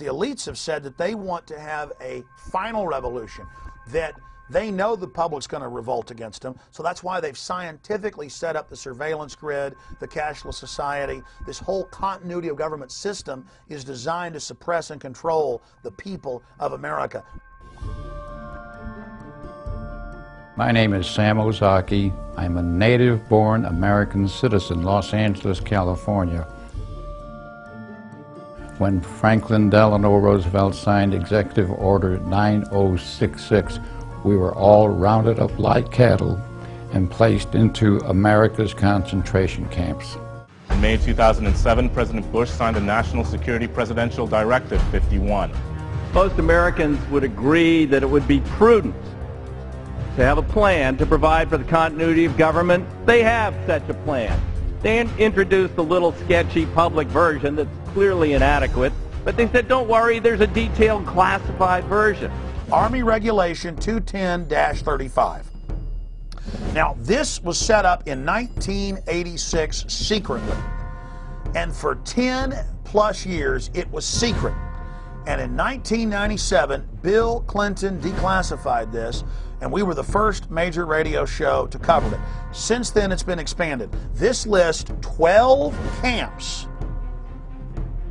the elites have said that they want to have a final revolution, that they know the public's going to revolt against them, so that's why they've scientifically set up the surveillance grid, the cashless society. This whole continuity of government system is designed to suppress and control the people of America. My name is Sam Ozaki. I'm a native-born American citizen, Los Angeles, California. When Franklin Delano Roosevelt signed Executive Order 9066, we were all rounded up like cattle and placed into America's concentration camps. In May 2007, President Bush signed the National Security Presidential Directive 51. Most Americans would agree that it would be prudent to have a plan to provide for the continuity of government. They have such a plan. They introduced a little sketchy public version that's clearly inadequate, but they said, don't worry, there's a detailed classified version. Army Regulation 210-35. Now, this was set up in 1986 secretly, and for 10 plus years it was secret. And in 1997, Bill Clinton declassified this, and we were the first major radio show to cover it. Since then, it's been expanded. This lists 12 camps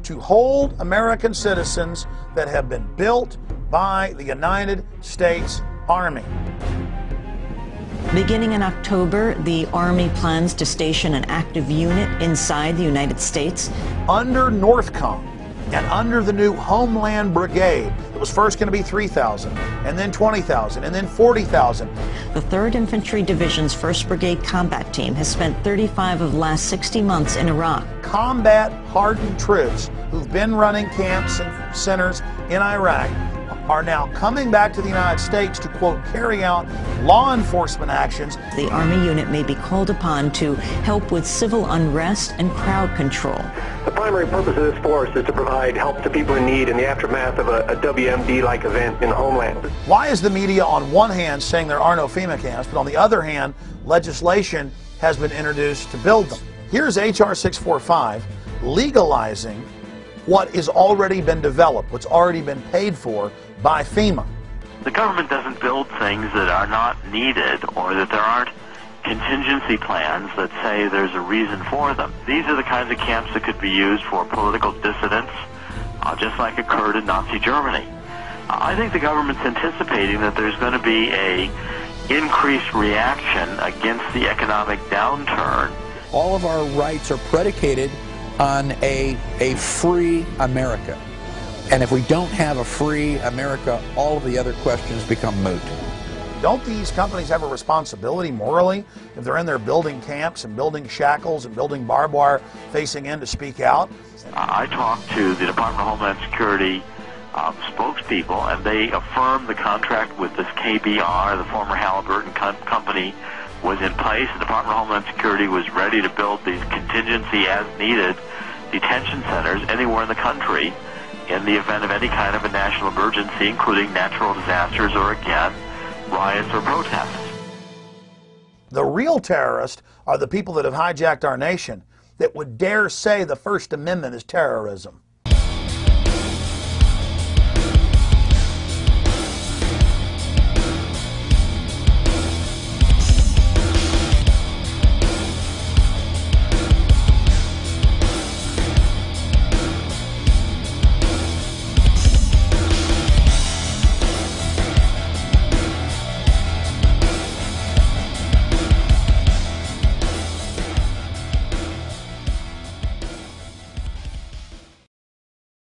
to hold American citizens that have been built by the United States Army. Beginning in October, the Army plans to station an active unit inside the United States. Under Northcom and under the new Homeland Brigade, it was first going to be 3,000, and then 20,000, and then 40,000. The 3rd Infantry Division's 1st Brigade Combat Team has spent 35 of the last 60 months in Iraq. Combat-hardened troops who've been running camps and centers in Iraq are now coming back to the United States to, quote, carry out law enforcement actions. The Army unit may be called upon to help with civil unrest and crowd control. The primary purpose of this force is to provide help to people in need in the aftermath of a WMD-like event in the homeland. Why is the media on one hand saying there are no FEMA camps, but on the other hand, legislation has been introduced to build them? Here's H.R. 645 legalizing what has already been developed, what's already been paid for by FEMA. The government doesn't build things that are not needed or that there aren't contingency plans that say there's a reason for them. These are the kinds of camps that could be used for political dissidents, just like occurred in Nazi Germany. I think the government's anticipating that there's going to be a increased reaction against the economic downturn. All of our rights are predicated on a free America. And if we don't have a free America, all of the other questions become moot. Don't these companies have a responsibility morally if they're in there building camps and building shackles and building barbed wire facing in to speak out? I talked to the Department of Homeland Security spokespeople, and they affirmed the contract with this KBR, the former Halliburton company, was in place. The Department of Homeland Security was ready to build these contingency as needed detention centers anywhere in the country in the event of any kind of a national emergency, including natural disasters or, again, riots or protests. The real terrorists are the people that have hijacked our nation that would dare say the First Amendment is terrorism.